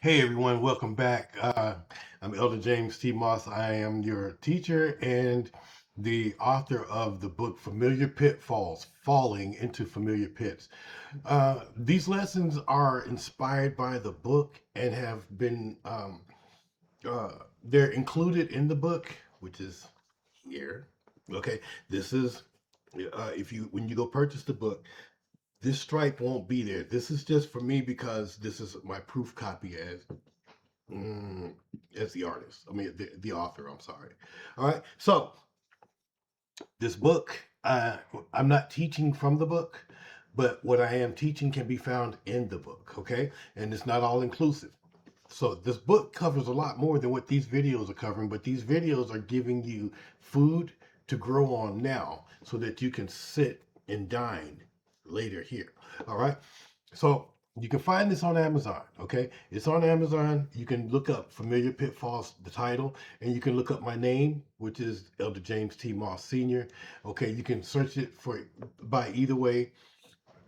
Hey everyone, welcome back. I'm Elder James T. Moss. I am your teacher and the author of the book Familiar Pitfalls, Falling into Familiar Pits. These lessons are inspired by the book and have been, they're included in the book, which is here. Okay, this is, when you go purchase the book, this stripe won't be there. This is just for me because this is my proof copy Mm, as the artist. I mean, the author. I'm sorry. All right. So this book, I'm not teaching from the book, but what I am teaching can be found in the book. Okay, and it's not all inclusive. So this book covers a lot more than what these videos are covering, but these videos are giving you food to grow on now so that you can sit and dine later here. All right. So you can find this on Amazon. Okay. It's on Amazon. You can look up Familiar Pitfalls, the title, and you can look up my name, which is Elder James T. Moss Sr. Okay. You can search it for by either way.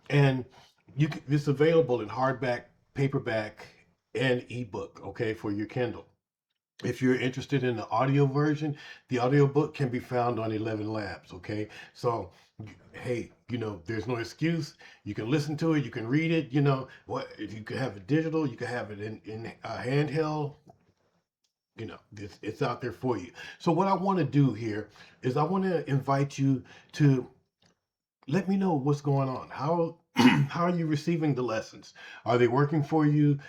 And it's available in hardback, paperback, and ebook, okay, for your Kindle. If you're interested in the audio version, the audio book can be found on 11 Labs, okay? So, hey, there's no excuse. You can listen to it, you can read it, what if you could have it digital, you can have it in handheld, it's out there for you. So what I want to do here is I want to invite you to let me know what's going on. How how are you receiving the lessons? Are they working for you?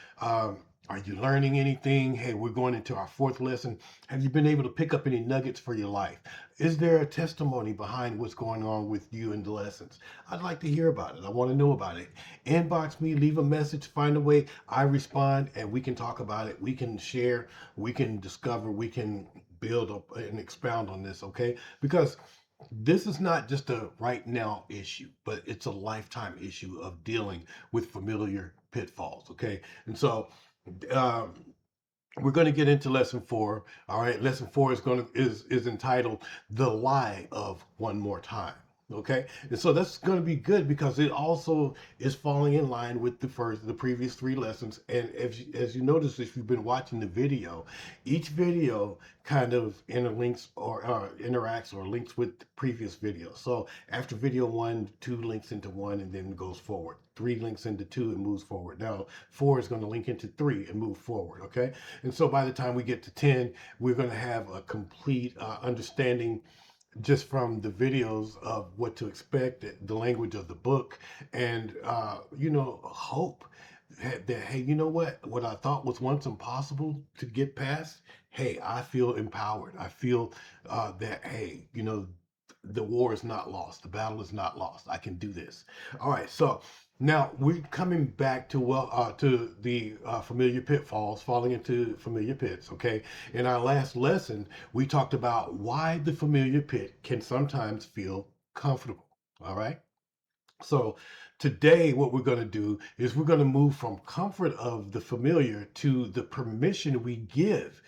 Are you learning anything? Hey, we're going into our fourth lesson. Have you been able to pick up any nuggets for your life? Is there a testimony behind what's going on with you in the lessons? I'd like to hear about it. I want to know about it. Inbox me, leave a message, find a way. I respond, and we can talk about it. We can share, we can discover, we can build up and expound on this, okay? Because this is not just a right now issue, but it's a lifetime issue of dealing with familiar pitfalls. Okay. And so, um, we're going to get into lesson four. All right. Lesson four is entitled The Lie of One More Time. Okay. And so that's going to be good because it also is falling in line with the previous three lessons. And as you notice, if you've been watching the video, each video kind of interlinks or interacts or links with the previous video. So after video one, two links into one and then goes forward. Three links into two and moves forward. Now four is going to link into three and move forward. Okay. And so by the time we get to 10, we're going to have a complete understanding just from the videos of what to expect, the language of the book, and hope that hey, you know what I thought was once impossible to get past. Hey, I feel empowered. I feel that hey, the war is not lost. The battle is not lost. I can do this. All right, so now we're coming back to to the familiar pitfalls, falling into familiar pits. Okay, in our last lesson, we talked about why the familiar pit can sometimes feel comfortable. All right. So today, what we're going to do is we're going to move from comfort of the familiar to the permission we give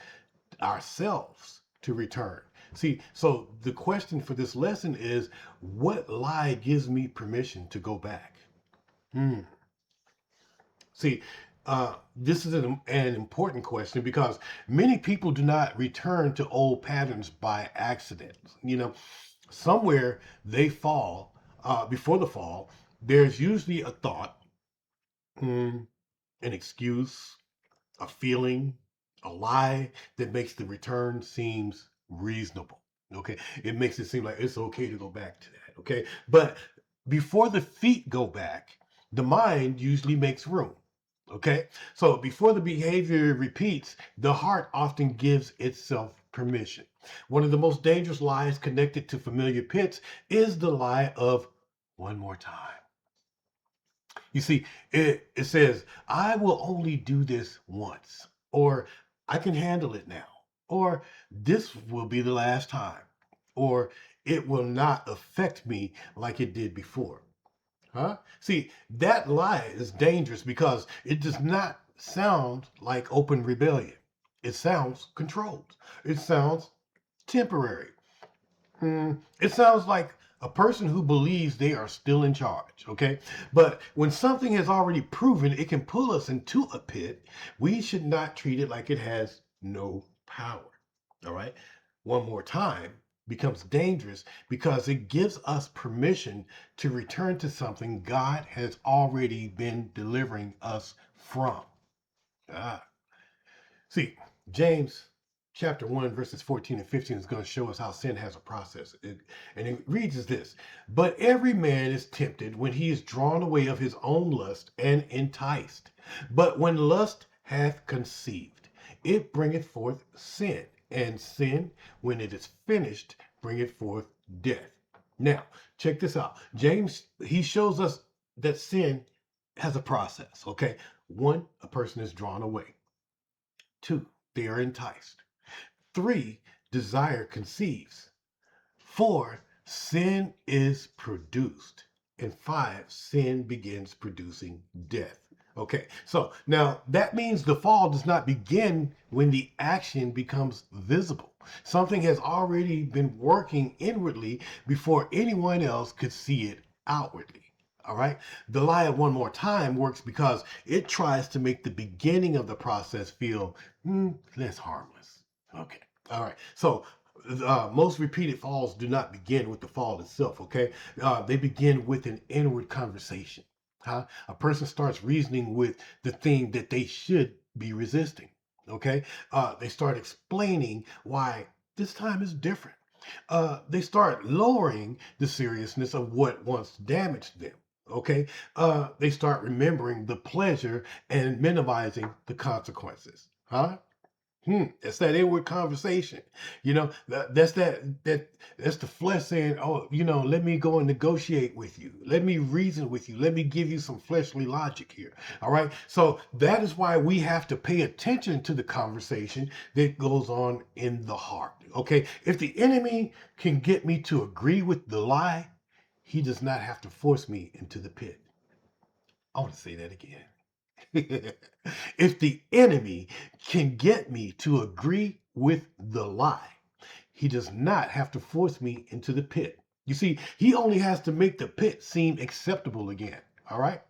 ourselves to return. See, so the question for this lesson is what lie gives me permission to go back? Hmm. See, this is an important question because many people do not return to old patterns by accident. Somewhere they fall, before the fall, there's usually a thought, mm, an excuse, a feeling, a lie that makes the return seems reasonable. Okay, it makes it seem like it's okay to go back to that. Okay, but before the feet go back, the mind usually makes room. Okay, so before the behavior repeats, the heart often gives itself permission. One of the most dangerous lies connected to familiar pits is the lie of one more time. You see, it says, I will only do this once, or I can handle it now, or this will be the last time, or it will not affect me like it did before. Huh? See, that lie is dangerous because it does not sound like open rebellion. It sounds controlled. It sounds temporary. It sounds like A person who believes they are still in charge, okay? But when something has already proven it can pull us into a pit, we should not treat it like it has no power, all right? One more time becomes dangerous because it gives us permission to return to something God has already been delivering us from. Ah, see, James chapter 1, verses 14 and 15 is going to show us how sin has a process. And it reads as this: But every man is tempted when he is drawn away of his own lust and enticed. But when lust hath conceived, it bringeth forth sin. And sin, when it is finished, bringeth forth death. Now, check this out. James, he shows us that sin has a process, okay? One, a person is drawn away. Two, they are enticed. Three, desire conceives. Four, sin is produced. And five, sin begins producing death. Okay, so now that means the fall does not begin when the action becomes visible. Something has already been working inwardly before anyone else could see it outwardly. All right. The lie of one more time works because it tries to make the beginning of the process feel less harmless. Okay. All right. So most repeated falls do not begin with the fall itself. Okay. They begin with an inward conversation. Huh? A person starts reasoning with the thing that they should be resisting. Okay. They start explaining why this time is different. They start lowering the seriousness of what once damaged them. Okay, they start remembering the pleasure and minimizing the consequences. Huh? It's that inward conversation. That's the flesh saying, "Oh, let me go and negotiate with you. Let me reason with you. Let me give you some fleshly logic here." All right. So that is why we have to pay attention to the conversation that goes on in the heart. Okay. If the enemy can get me to agree with the lie, he does not have to force me into the pit. I want to say that again. If the enemy can get me to agree with the lie, he does not have to force me into the pit. You see, he only has to make the pit seem acceptable again. All right.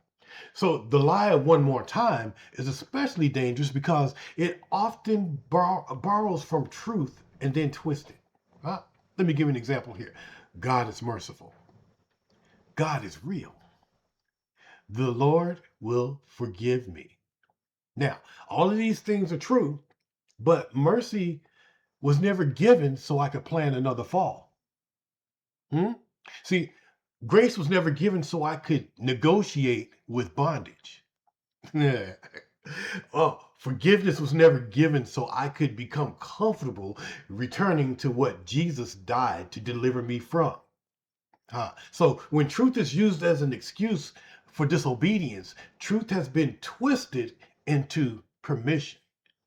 So the lie of one more time is especially dangerous because it often borrows from truth and then twists it. Huh? Let me give you an example here. God is merciful. God is real. The Lord will forgive me. Now, all of these things are true, but mercy was never given so I could plan another fall. Hmm? See, grace was never given so I could negotiate with bondage. Oh, forgiveness was never given so I could become comfortable returning to what Jesus died to deliver me from. So when truth is used as an excuse for disobedience, truth has been twisted into permission.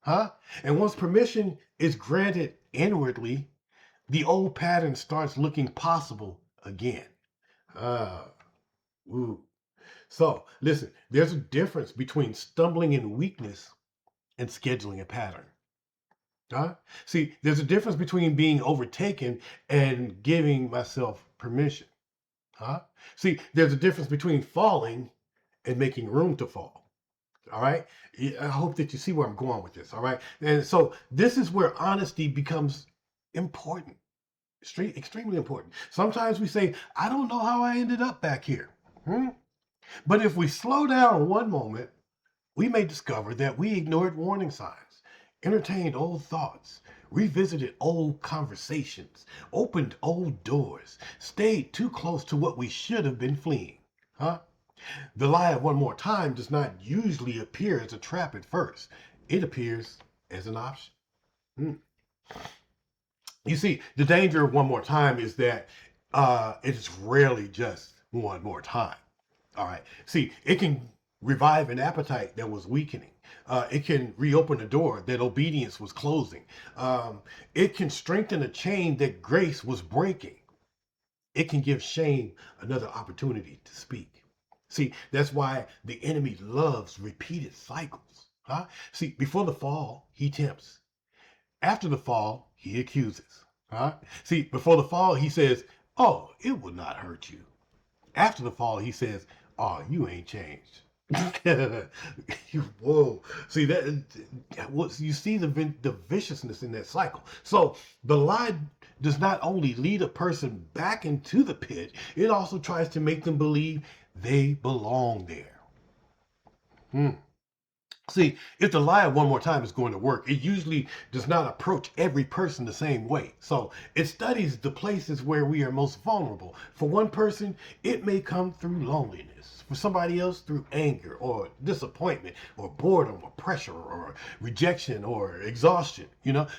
Huh? And once permission is granted inwardly, the old pattern starts looking possible again. Ah, ooh. So listen, there's a difference between stumbling in weakness and scheduling a pattern. Huh? See, there's a difference between being overtaken and giving myself permission. Huh? See, there's a difference between falling and making room to fall. All right. I hope that you see where I'm going with this. All right. And so this is where honesty becomes important, extremely important. Sometimes we say, I don't know how I ended up back here. Hmm? But if we slow down one moment, we may discover that we ignored warning signs, entertained old thoughts, revisited old conversations, opened old doors, stayed too close to what we should have been fleeing. Huh? The lie of one more time does not usually appear as a trap at first. It appears as an option. Hmm. You see, the danger of one more time is that it is rarely just one more time. All right. See, it can revive an appetite that was weakening. It can reopen a door that obedience was closing. It can strengthen a chain that grace was breaking. It can give shame another opportunity to speak. See, that's why the enemy loves repeated cycles. Huh? See, before the fall, he tempts. After the fall, he accuses. Huh? See, before the fall, he says, Oh, it will not hurt you. After the fall, he says, "Oh, you ain't changed." Whoa! See that? You see the viciousness in that cycle. So the lie does not only lead a person back into the pit; it also tries to make them believe they belong there. Hmm. See, if the lie one more time is going to work, it usually does not approach every person the same way. So it studies the places where we are most vulnerable. For one person, it may come through loneliness. For somebody else, through anger or disappointment or boredom or pressure or rejection or exhaustion,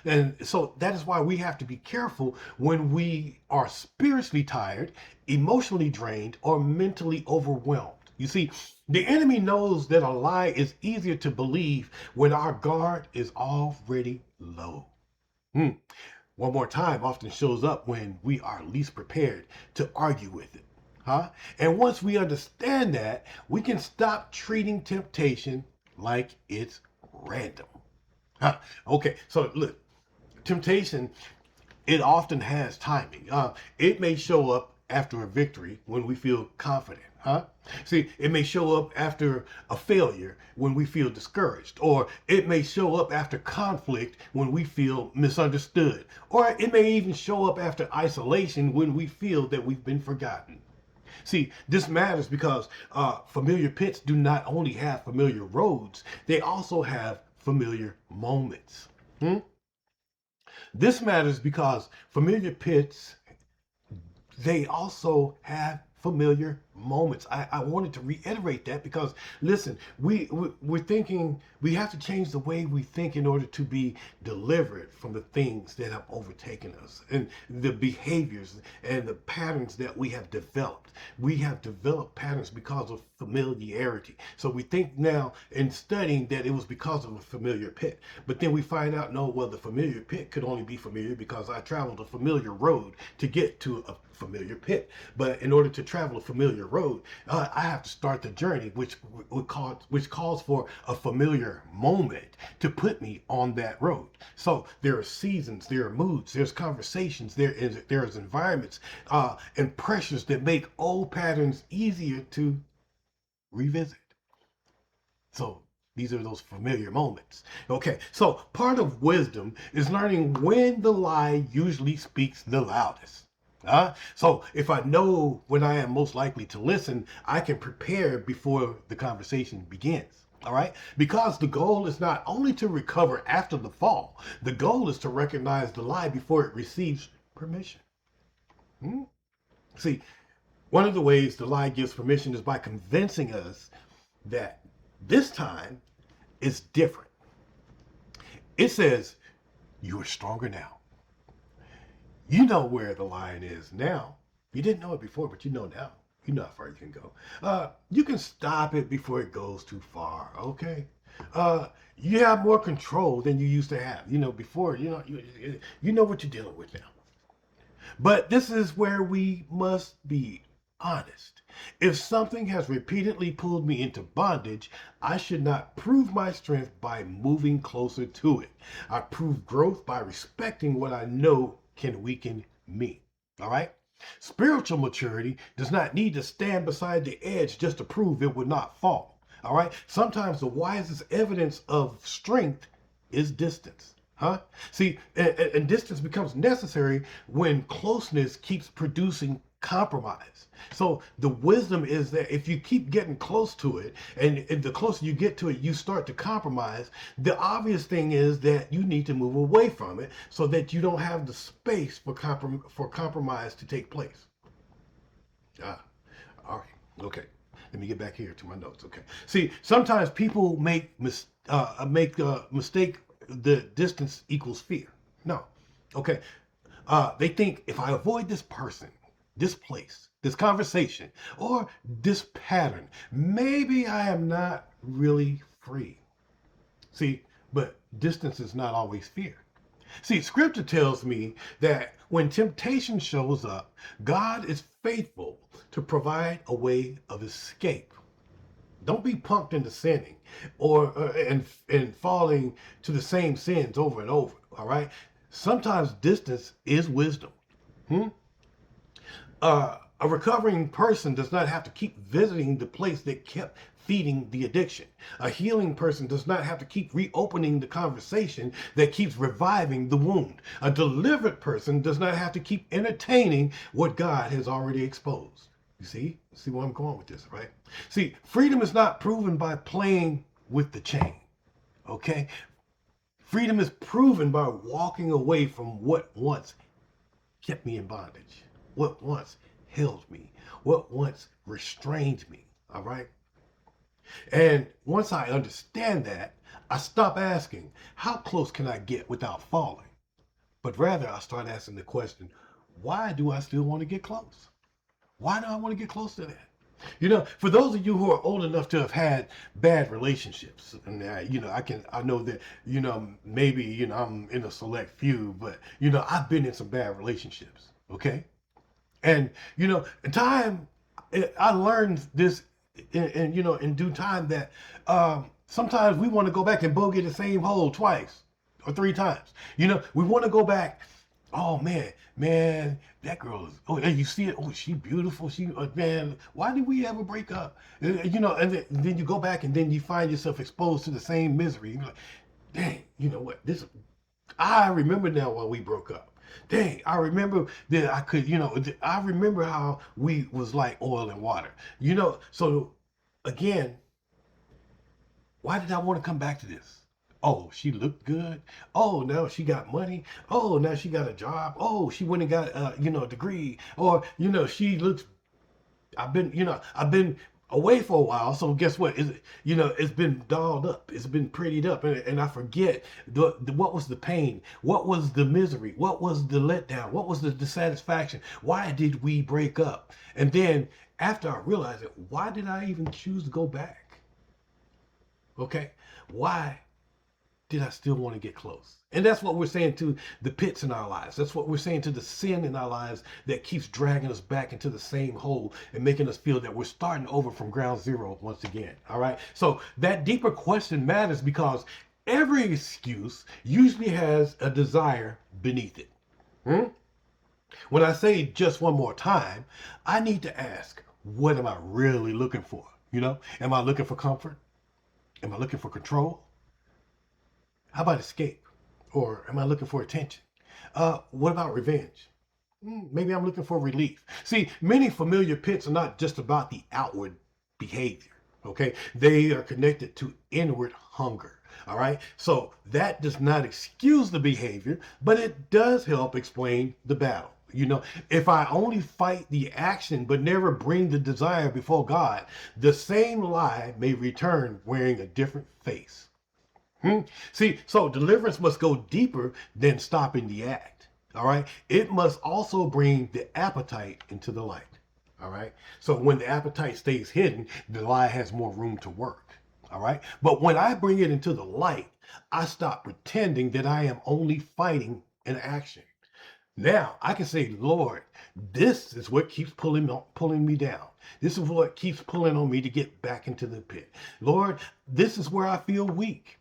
And so that is why we have to be careful when we are spiritually tired, emotionally drained, or mentally overwhelmed. You see, the enemy knows that a lie is easier to believe when our guard is already low. Hmm. One more time often shows up when we are least prepared to argue with it. Huh? And once we understand that, we can stop treating temptation like it's random. Huh? Okay, so look, temptation, it often has timing. It may show up after a victory when we feel confident. Huh? See, it may show up after a failure when we feel discouraged, or it may show up after conflict when we feel misunderstood, or it may even show up after isolation when we feel that we've been forgotten. See, this matters because familiar pits do not only have familiar roads, they also have familiar moments. Hmm? This matters because familiar pits, they also have familiar moments. I wanted to reiterate that because listen, we're thinking we have to change the way we think in order to be delivered from the things that have overtaken us and the behaviors and the patterns that we have developed. We have developed patterns because of familiarity. So we think now in studying that it was because of a familiar pit, but then we find out no, well, the familiar pit could only be familiar because I traveled a familiar road to get to a familiar pit. But in order to travel a familiar road, I have to start the journey, which calls for a familiar moment to put me on that road. So there are seasons, there are moods, there's conversations, there's environments and pressures that make old patterns easier to revisit. So these are those familiar moments. Okay, so part of wisdom is learning when the lie usually speaks the loudest. So if I know when I am most likely to listen, I can prepare before the conversation begins. All right, because the goal is not only to recover after the fall, the goal is to recognize the lie before it receives permission. Hmm? See, one of the ways the lie gives permission is by convincing us that this time is different. It says, you are stronger now. You know where the line is now. You didn't know it before, but you know now. You know how far you can go. You can stop it before it goes too far, okay? You have more control than you used to have. Before, you know what you're dealing with now. But this is where we must be honest. If something has repeatedly pulled me into bondage, I should not prove my strength by moving closer to it. I prove growth by respecting what I know can weaken me. All right? Spiritual maturity does not need to stand beside the edge just to prove it would not fall. All right? Sometimes the wisest evidence of strength is distance. Huh? See, and distance becomes necessary when closeness keeps producing compromise. So the wisdom is that if you keep getting close to it, and the closer you get to it, you start to compromise. The obvious thing is that you need to move away from it so that you don't have the space for compromise to take place. Ah, all right, okay. Let me get back here to my notes. Okay. See, sometimes people mistake the distance equals fear. No. Okay. They think if I avoid this person, this place, this conversation, or this pattern, maybe I am not really free. See, but distance is not always fear. See, scripture tells me that when temptation shows up, God is faithful to provide a way of escape. Don't be punked into sinning or and falling to the same sins over and over. All right. Sometimes distance is wisdom. Hmm? A recovering person does not have to keep visiting the place that kept feeding the addiction. A healing person does not have to keep reopening the conversation that keeps reviving the wound. A delivered person does not have to keep entertaining what God has already exposed. You see where I'm going with this, right? See, freedom is not proven by playing with the chain, okay? Freedom is proven by walking away from what once kept me in bondage, what once held me, what once restrained me. All right. And once I understand that, I stop asking, how close can I get without falling? But rather, I start asking the question, why do I still want to get close? Why do I want to get close to that? For those of you who are old enough to have had bad relationships, and I know that, maybe, I'm in a select few, but, I've been in some bad relationships. Okay. And, in time, I learned this in due time that sometimes we want to go back and bogey the same hole twice or three times. We want to go back. Oh man, that girl is. Oh, and you see it. Oh, she beautiful. Man. Why did we ever break up? And then you go back and then you find yourself exposed to the same misery. You're like, dang, you know what? This I remember now why we broke up. Dang, I remember that I could, I remember how we was like oil and water. So again, why did I want to come back to this? Oh, she looked good. Oh, now she got money. Oh, now she got a job. Oh, she went and got a degree. Or, I've been away for a while. So guess what? It's been dolled up. It's been prettied up, and I forget what was the pain, what was the misery, what was the letdown, what was the dissatisfaction. Why did we break up? And then after I realized it, why did I even choose to go back? Okay, why did I still want to get close? And that's what we're saying to the pits in our lives. That's what we're saying to the sin in our lives that keeps dragging us back into the same hole and making us feel that we're starting over from ground zero once again. All right. So that deeper question matters because every excuse usually has a desire beneath it. Hmm? When I say just one more time, I need to ask, what am I really looking for? Am I looking for comfort? Am I looking for control? How about escape? Or am I looking for attention? What about revenge? Maybe I'm looking for relief. See, many familiar pits are not just about the outward behavior, okay? They are connected to inward hunger, all right? So that does not excuse the behavior, but it does help explain the battle. If I only fight the action but never bring the desire before God, the same lie may return wearing a different face. See, so deliverance must go deeper than stopping the act. All right. It must also bring the appetite into the light. All right. So when the appetite stays hidden, the lie has more room to work. All right. But when I bring it into the light, I stop pretending that I am only fighting an action. Now I can say, Lord, this is what keeps pulling me down. This is what keeps pulling on me to get back into the pit. Lord, this is where I feel weak.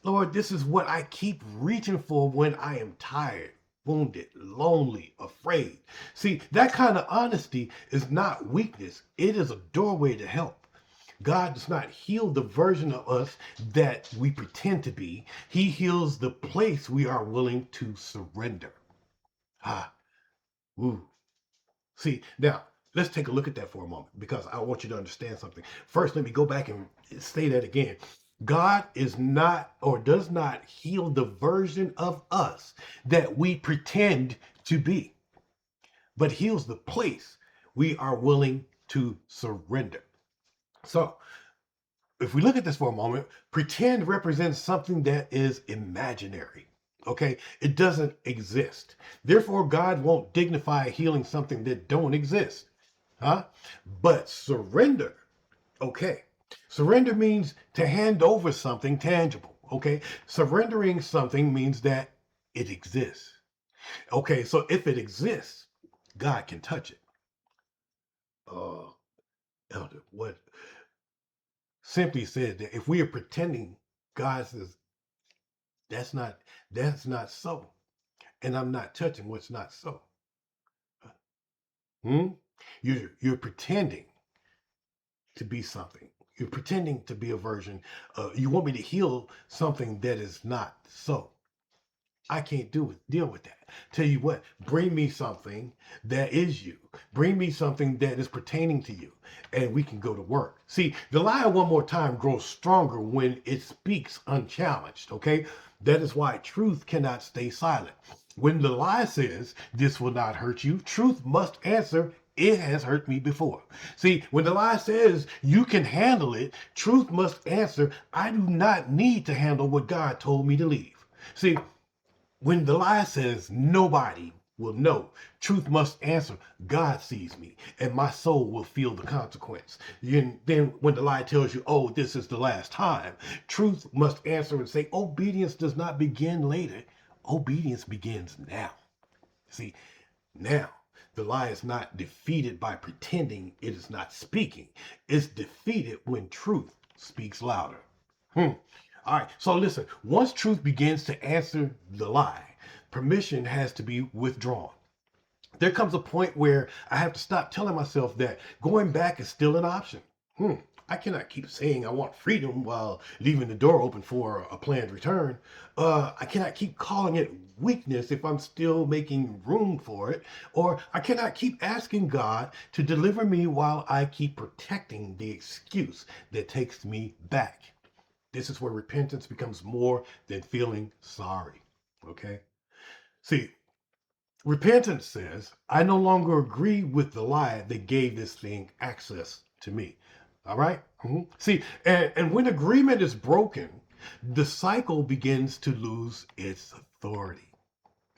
Lord, this is what I keep reaching for when I am tired, wounded, lonely, afraid. See, that kind of honesty is not weakness, it is a doorway to help. God does not heal the version of us that we pretend to be, He heals the place we are willing to surrender. Ah, ooh. See, now let's take a look at that for a moment because I want you to understand something. First, let me go back and say that again. God is not or does not heal the version of us that we pretend to be, but heals the place we are willing to surrender. So, if we look at this for a moment, pretend represents something that is imaginary. Okay, it doesn't exist. Therefore, God won't dignify healing something that don't exist. Huh? But surrender, okay. Surrender means to hand over something tangible. Okay. Surrendering something means that it exists. Okay. So if it exists, God can touch it. Oh, elder, what simply said that if we are pretending, God says, that's not that's not so. And I'm not touching what's not so. Hmm? You're pretending to be something. You're pretending to be a version. You want me to heal something that is not so. I can't deal with that. Tell you what, bring me something that is you. Bring me something that is pertaining to you, and we can go to work. See, the lie one more time grows stronger when it speaks unchallenged. Okay, that is why truth cannot stay silent. When the lie says this will not hurt you, truth must answer. It has hurt me before. See, when the lie says you can handle it, truth must answer. I do not need to handle what God told me to leave. See, when the lie says nobody will know, truth must answer, God sees me and my soul will feel the consequence. Then when the lie tells you, oh, this is the last time, truth must answer and say, obedience does not begin later. Obedience begins now. See, now the lie is not defeated by pretending it is not speaking. It's defeated when truth speaks louder. Hmm. All right. So listen, once truth begins to answer the lie, permission has to be withdrawn. There comes a point where I have to stop telling myself that going back is still an option. Hmm. I cannot keep saying I want freedom while leaving the door open for a planned return. I cannot keep calling it weakness if I'm still making room for it. Or I cannot keep asking God to deliver me while I keep protecting the excuse that takes me back. This is where repentance becomes more than feeling sorry. Okay? See, repentance says, I no longer agree with the lie that gave this thing access to me. All right? See, and when agreement is broken, the cycle begins to lose its authority.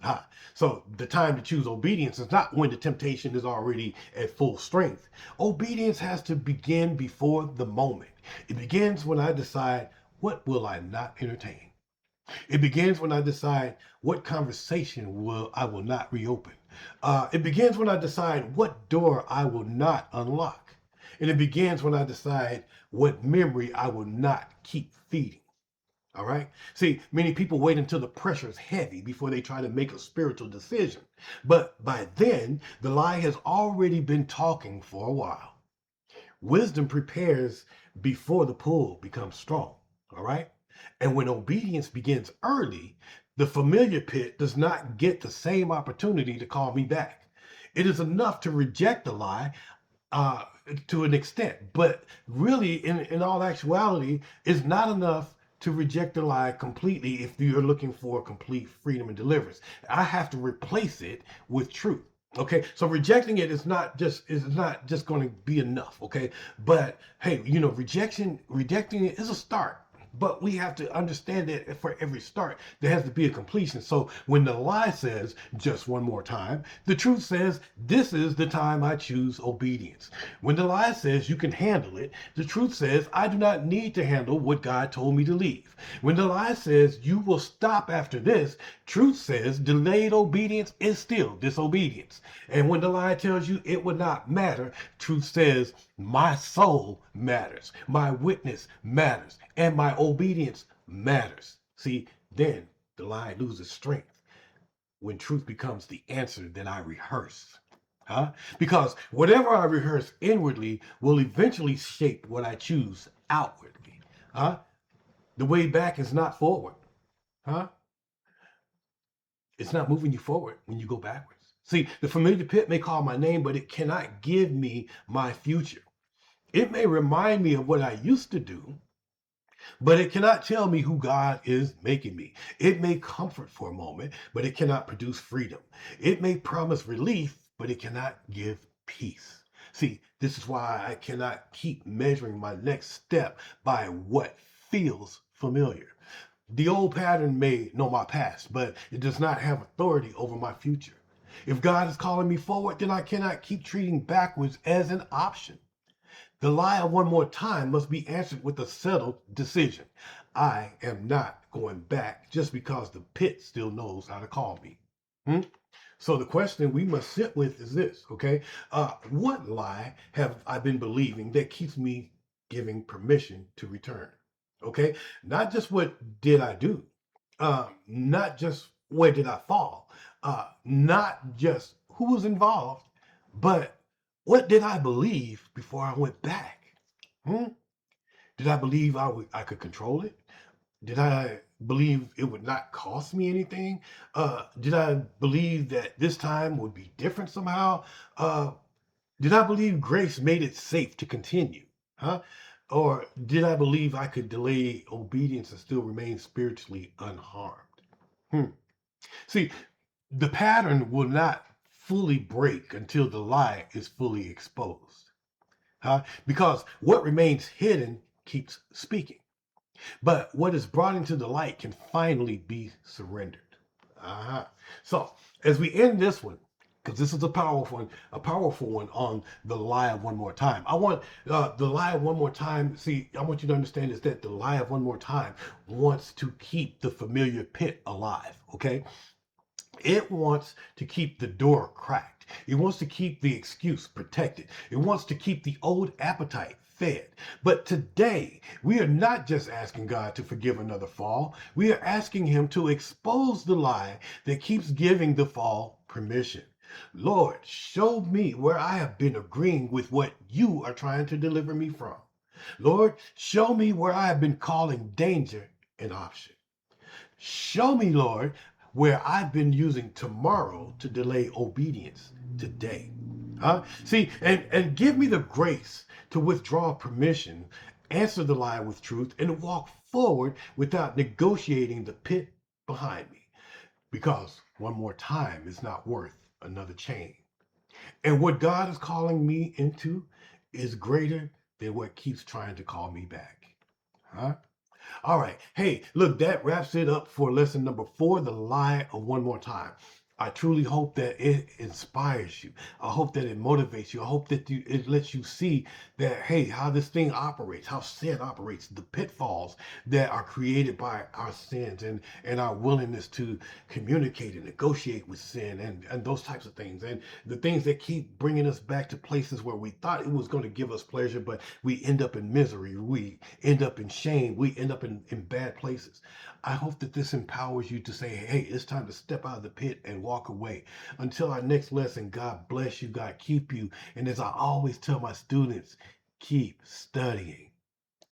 Ah, so the time to choose obedience is not when the temptation is already at full strength. Obedience has to begin before the moment. It begins when I decide, what will I not entertain? It begins when I decide what conversation I will not reopen. It begins when I decide what door I will not unlock. And it begins when I decide what memory I will not keep feeding. All right. See, many people wait until the pressure is heavy before they try to make a spiritual decision. But by then, the lie has already been talking for a while. Wisdom prepares before the pull becomes strong. All right. And when obedience begins early, the familiar pit does not get the same opportunity to call me back. It is enough to reject the lie uh, to an extent, but really, in all actuality, it's not enough to reject the lie completely if you're looking for complete freedom and deliverance. I have to replace it with truth. Okay, so rejecting it is not just going to be enough. Okay, but hey, rejecting it is a start. But we have to understand that for every start, there has to be a completion. So when the lie says just one more time, the truth says this is the time I choose obedience. When the lie says you can handle it, the truth says I do not need to handle what God told me to leave. When the lie says you will stop after this, truth says delayed obedience is still disobedience. And when the lie tells you it would not matter, truth says my soul matters, my witness matters, and my obedience matters. See, then the lie loses strength when truth becomes the answer that I rehearse. Huh? Because whatever I rehearse inwardly will eventually shape what I choose outwardly. Huh? The way back is not forward. Huh? It's not moving you forward when you go backwards. See, the familiar pit may call my name, but it cannot give me my future. It may remind me of what I used to do, but it cannot tell me who God is making me. It may comfort for a moment, but it cannot produce freedom. It may promise relief, but it cannot give peace. See, this is why I cannot keep measuring my next step by what feels familiar. The old pattern may know my past, but it does not have authority over my future. If God is calling me forward, then I cannot keep treating backwards as an option. The lie one more time must be answered with a settled decision. I am not going back just because the pit still knows how to call me. Hmm? So the question we must sit with is this, okay? What lie have I been believing that keeps me giving permission to return? Okay? Not just what did I do, not just where did I fall, not just who was involved, But what did I believe before I went back? Hmm? Did I believe I could control it? Did I believe it would not cost me anything? Did I believe that this time would be different somehow? Uh, did I believe grace made it safe to continue? Huh? Or did I believe I could delay obedience and still remain spiritually unharmed? Hmm. See, the pattern will not fully break until the lie is fully exposed. Huh? Because what remains hidden keeps speaking. But what is brought into the light can finally be surrendered. Uh-huh. So as we end this one, because this is a powerful one on the lie of one more time. I want the lie of one more time. See, I want you to understand is that the lie of one more time wants to keep the familiar pit alive. Okay, it wants to keep the door cracked. It wants to keep the excuse protected. It wants to keep the old appetite fed. But today, we are not just asking God to forgive another fall. We are asking Him to expose the lie that keeps giving the fall permission. Lord, show me where I have been agreeing with what you are trying to deliver me from. Lord, show me where I have been calling danger an option. Show me, Lord, where I've been using tomorrow to delay obedience today. Huh? See, and give me the grace to withdraw permission, answer the lie with truth, and walk forward without negotiating the pit behind me. Because one more time is not worth another chain. And what God is calling me into is greater than what keeps trying to call me back. Huh? All right. Hey, look, that wraps it up for lesson number 4, the lie of one more time. I truly hope that it inspires you. I hope that it motivates you. I hope that it lets you see that, hey, how this thing operates, how sin operates, the pitfalls that are created by our sins and our willingness to communicate and negotiate with sin and those types of things. And the things that keep bringing us back to places where we thought it was going to give us pleasure, but we end up in misery. We end up in shame. We end up in bad places. I hope that this empowers you to say, hey, it's time to step out of the pit and walk away. Until our next lesson, God bless you, God keep you. And as I always tell my students, keep studying.